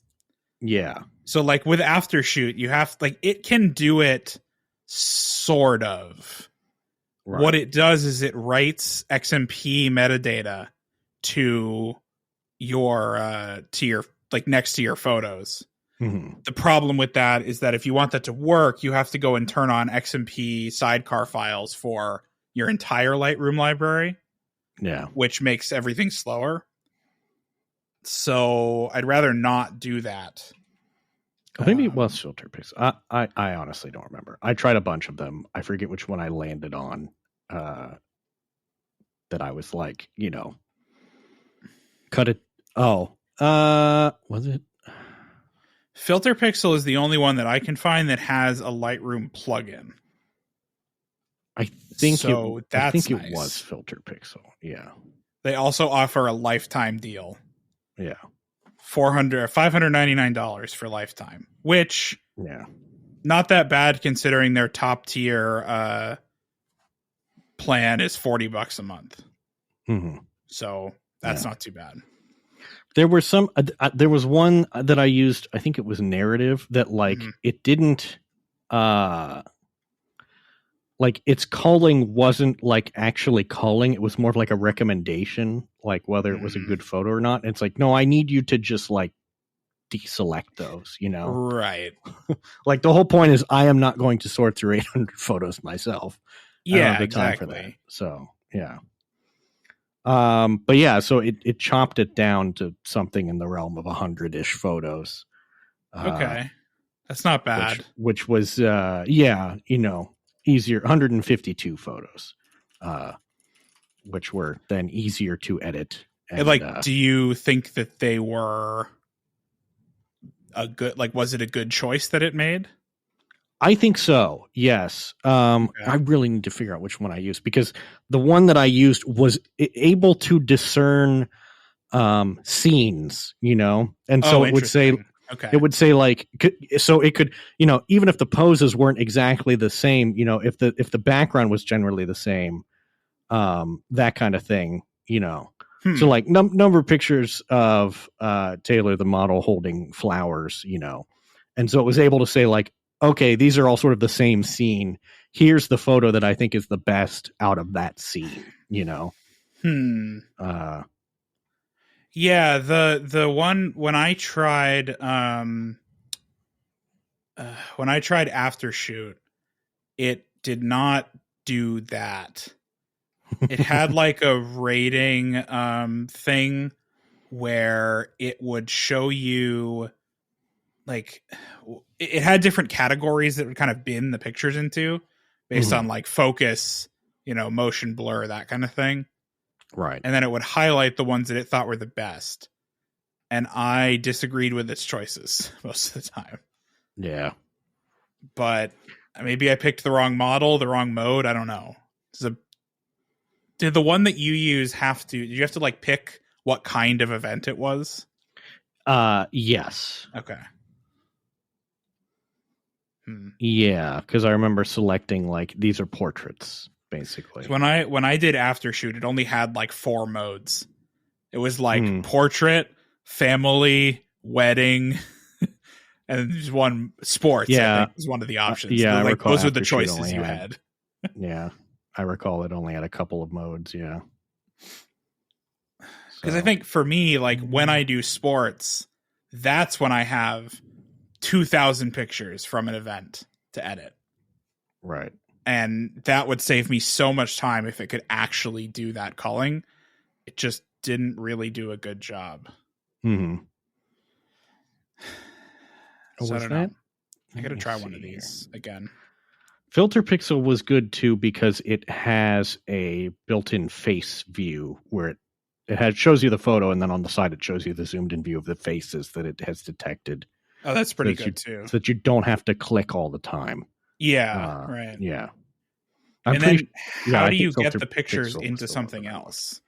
Yeah. So like with Aftershoot, you have like it can do it sort of. Right. What it does is it writes XMP metadata to your like next to your photos. Mm-hmm. The problem with that is that if you want that to work, you have to go and turn on XMP sidecar files for your entire Lightroom library. Yeah. Which makes everything slower. So I'd rather not do that. Maybe it was Filter Pixel. I honestly don't remember. I tried a bunch of them. I forget which one I landed on. That I was like, cut it. Oh, was it? Filter Pixel is the only one that I can find that has a Lightroom plugin. I think nice. it was Filter Pixel. Yeah. They also offer a lifetime deal. Yeah. $599 for lifetime, which not that bad considering their top tier plan is $40 a month. Mm-hmm. So that's not too bad. There were some. There was one that I used. I think it was Narrative that it didn't. Like its calling wasn't like actually calling. It was more of like a recommendation, like whether it was a good photo or not. And it's like, no, I need you to just like deselect those, Right. Like the whole point is I am not going to sort through 800 photos myself. Yeah, I don't have the time for that. So, yeah. But yeah, so it chopped it down to something in the realm of 100-ish photos. Okay. That's not bad. Which was, easier, 152 photos, which were then easier to edit. And, do you think that they were a good, was it a good choice that it made? I think so. Yes. I really need to figure out which one I used because the one that I used was able to discern scenes, and so it would say, okay, it would say so it could, even if the poses weren't exactly the same, if the background was generally the same, that kind of thing, So like number of pictures of Taylor, the model, holding flowers, and so it was able to say like, okay, these are all sort of the same scene. Here's the photo that I think is the best out of that scene, Yeah, the one when I tried Aftershoot, it did not do that. It had like a rating thing where it would show you like it had different categories that would kind of bin the pictures into based on like focus, motion blur, that kind of thing. Right. And then it would highlight the ones that it thought were the best. And I disagreed with its choices most of the time. Yeah. But maybe I picked the wrong model, the wrong mode. I don't know. Did the one that you use did you have to like pick what kind of event it was? Yes. Okay. Yeah, because I remember selecting like these are portraits basically. So when I did Aftershoot, it only had like 4 modes. It was like portrait, family, wedding, and there's one sports. Yeah, I think was one of the options. Yeah, like those were the choices you had. Yeah, I recall it only had a couple of modes. Yeah, because I think for me, like when I do sports, that's when I have 2,000 pictures from an event to edit. Right. And that would save me so much time if it could actually do that culling. It just didn't really do a good job. Mm-hmm. So I don't know. I got to try one of these again. Filter Pixel was good too because it has a built-in face view where it shows you the photo and then on the side it shows you the zoomed-in view of the faces that it has detected. Oh, that's pretty good too. So that you don't have to click all the time. Yeah, right. Yeah. And then how do you get the pixels into something else?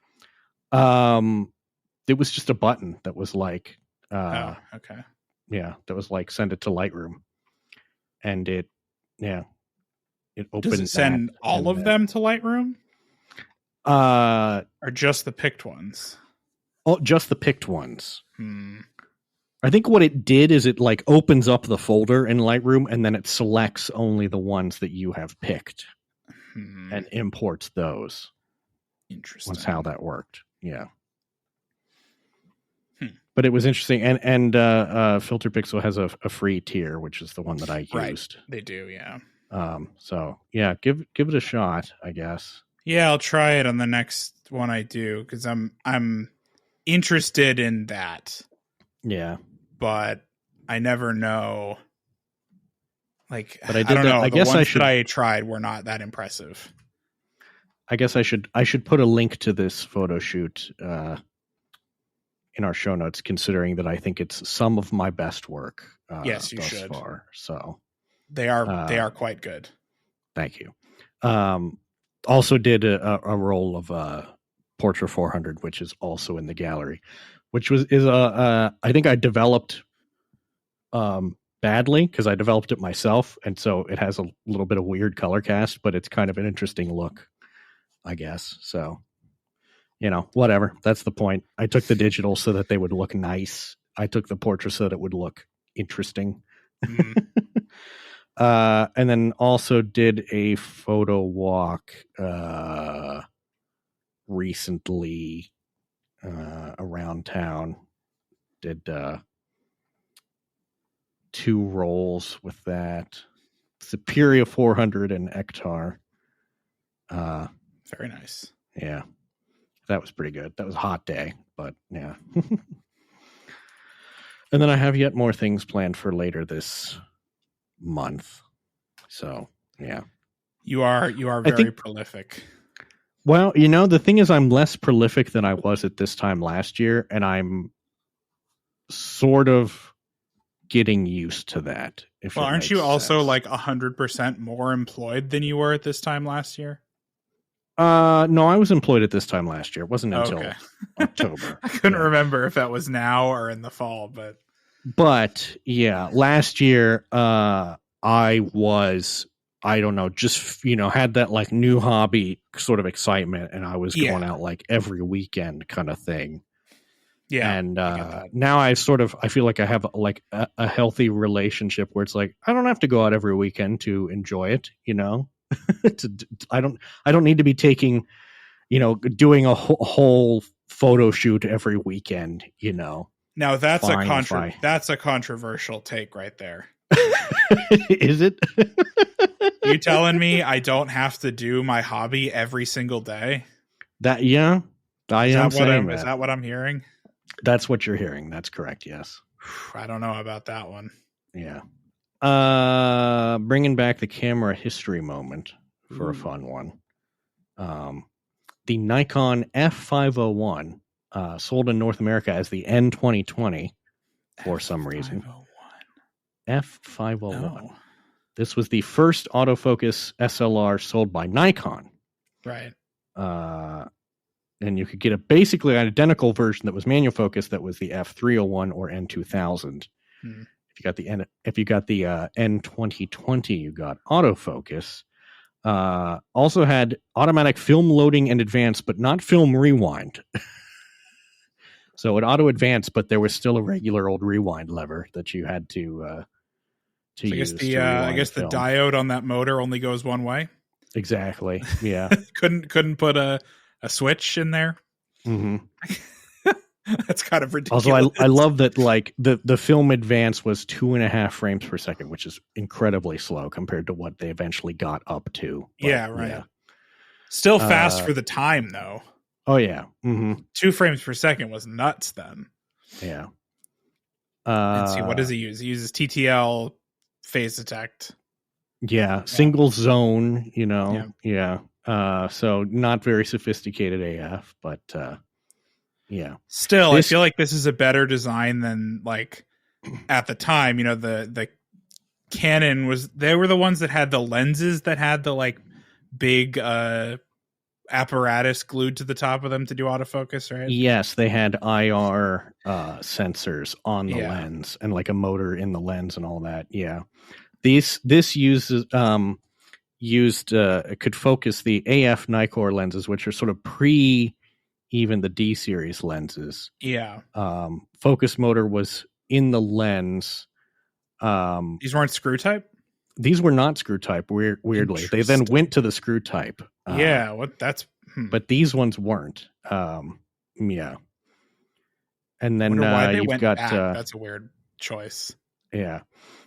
it was just a button that was like, okay. Yeah, that was like send it to Lightroom, and it opened. Does it send all of them to Lightroom? Or just the picked ones? Oh, just the picked ones. I think what it did is it like opens up the folder in Lightroom, and then it selects only the ones that you have picked and imports those. Interesting. That's how that worked. Yeah. But it was interesting, and Filter Pixel has a free tier, which is the one that I used. Right. They do, yeah. So yeah, give it a shot, I guess. Yeah, I'll try it on the next one I do, because I'm interested in that. Yeah, but I never know. Like, but I don't know. I guess I tried were not that impressive. I guess I should put a link to this photo shoot in our show notes, considering that I think it's some of my best work. Yes, you thus should. far. So they are quite good. Thank you. Also did a roll of Portra 400, which is also in the gallery, which is I think I developed badly because I developed it myself, and so it has a little bit of weird color cast, but it's kind of an interesting look, I guess. So, whatever. That's the point. I took the digital so that they would look nice. I took the portrait so that it would look interesting. And then also did a photo walk recently around town. Did 2 rolls with that. Superior 400 and Ektar. Very nice. Yeah. That was pretty good. That was a hot day, but yeah. And then I have yet more things planned for later this month. So, yeah. You are very prolific. Well, the thing is I'm less prolific than I was at this time last year, and I'm sort of getting used to that. Well, aren't you also like 100% more employed than you were at this time last year? No, I was employed at this time last year. It wasn't until October. I couldn't remember if that was now or in the fall, but yeah, last year I was, I don't know, just had that like new hobby sort of excitement, and I was going out like every weekend kind of thing. Yeah, and now I feel like I have like a healthy relationship where it's like I don't have to go out every weekend to enjoy it. I don't need to be taking, doing a whole photo shoot every weekend. Now that's a controversial take right there. Is it? You telling me I don't have to do my hobby every single day? I am saying that. Is that what I'm hearing? That's what you're hearing. That's correct. Yes. I don't know about that one. Yeah. Bringing back the camera history moment for a fun one. The Nikon F501 sold in North America as the N2020 for some reason. F501. Oh. This was the first autofocus SLR sold by Nikon. Right. And you could get basically an identical version that was manual focus that was the F301 or N2000. If you got the N2020, you got autofocus. Also had automatic film loading and advance, but not film rewind. So it auto advanced, but there was still a regular old rewind lever that you had to use. I guess the diode on that motor only goes one way. Exactly. Yeah. couldn't put a switch in there. Mm-hmm. That's kind of ridiculous. Also, I love that like the film advance was 2.5 frames per second, which is incredibly slow compared to what they eventually got up to. But, yeah, right. Yeah. Still fast for the time, though. Oh yeah, 2 frames per second was nuts then. Yeah. Let's see, what does he use? He uses TTL phase detect. Yeah, single zone. Yeah. So not very sophisticated AF, but. Yeah. Still, I feel like this is a better design than like at the time, the Canon they were the ones that had the lenses that had the like big apparatus glued to the top of them to do autofocus, right? Yes, they had IR sensors on the Yeah. lens and like a motor in the lens and all that. Yeah, this uses it could focus the AF Nikkor lenses, which are sort of pre even the D series lenses. Yeah. Focus motor was in the lens. These weren't screw type? These were not screw type, weirdly. They then went to the screw type. Yeah, what that's but these ones weren't. Yeah. And then you've got that's a weird choice. Yeah.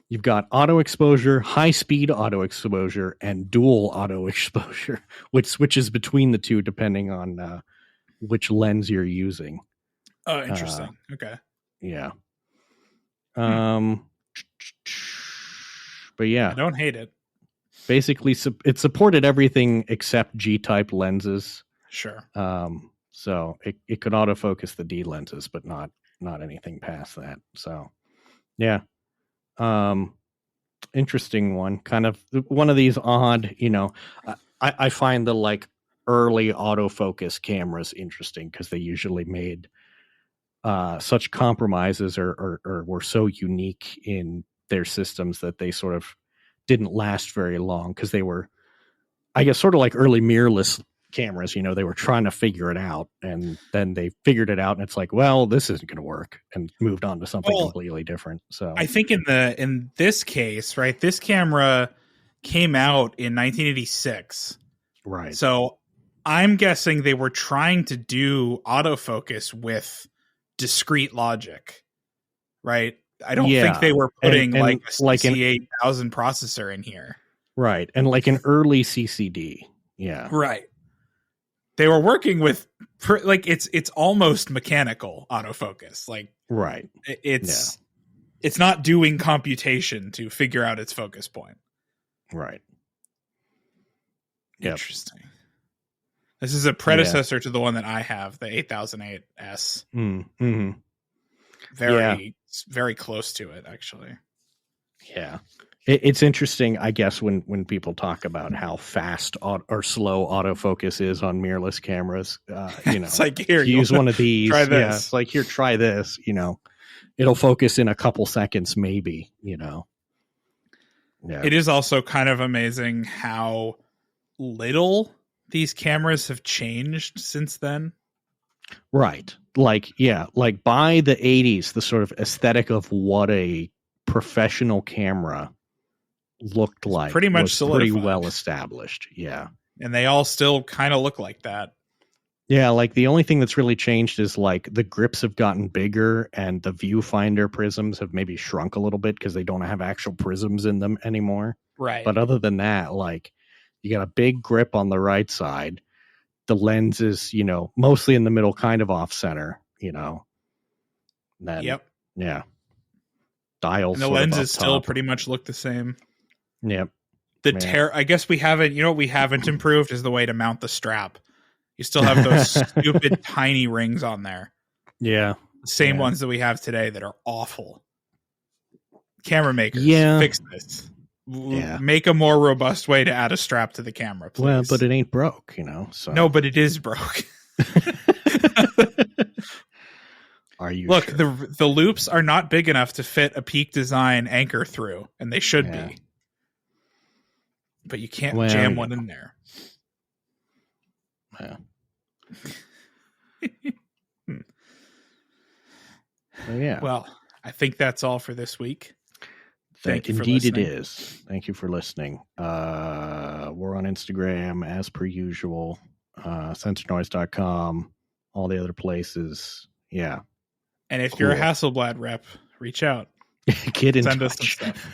You've got auto exposure, high speed auto exposure, and dual auto exposure, which switches between the two depending on which lens you're using. Oh, interesting. Okay. Yeah. But yeah, I don't hate it. Basically, it supported everything except G-type lenses. Sure. So it could autofocus the D lenses, but not anything past that. So, yeah. Interesting one. Kind of one of these odd, I find the like early autofocus cameras interesting because they usually made such compromises or were so unique in their systems that they sort of didn't last very long because they were, I guess, sort of like early mirrorless cameras. They were trying to figure it out, and then they figured it out, and it's like, well, this isn't going to work, and moved on to something completely different. So I think in this case, right, this camera came out in 1986, right? So I'm guessing they were trying to do autofocus with discrete logic, right? I don't think they were putting like a CC8000 processor in here. Right. And like an early CCD. Yeah. Right. They were working with it's almost mechanical autofocus. Like, right. It's not doing computation to figure out its focus point. Right. Interesting. Yep. This is a predecessor to the one that I have, the 8008S. Mm-hmm. Very close to it, actually. Yeah. It's interesting, I guess, when people talk about how fast or slow autofocus is on mirrorless cameras. It's like, here, use one of these. Try this. Yeah, it's like, here, try this. It'll focus in a couple seconds, maybe. Yeah. It is also kind of amazing how little these cameras have changed since then. Right. Like by the 80s, the sort of aesthetic of what a professional camera looked like pretty much pretty well established. Yeah. And they all still kind of look like that. Yeah. Like the only thing that's really changed is like the grips have gotten bigger and the viewfinder prisms have maybe shrunk a little bit because they don't have actual prisms in them anymore. Right. But other than that, like you got a big grip on the right side. The lens is, mostly in the middle, kind of off center, Then, yep. Yeah. Dials. And the lenses still pretty much look the same. Yep. I guess we haven't, what we haven't improved is the way to mount the strap. You still have those stupid tiny rings on there. Yeah. The same ones that we have today that are awful. Camera makers, fix this. Yeah. Make a more robust way to add a strap to the camera, please. Well, but it ain't broke, So. No, but it is broke. Are you Look, sure? the loops are not big enough to fit a Peak Design anchor through, and they should be. But you can't jam one in there. Yeah. Yeah. Well, I think that's all for this week. Thank you for Indeed listening. It is. Thank you for listening. We're on Instagram as per usual, sensornoise.com, all the other places. Yeah. And if you're a Hasselblad rep, reach out. Get in Send touch. us some stuff.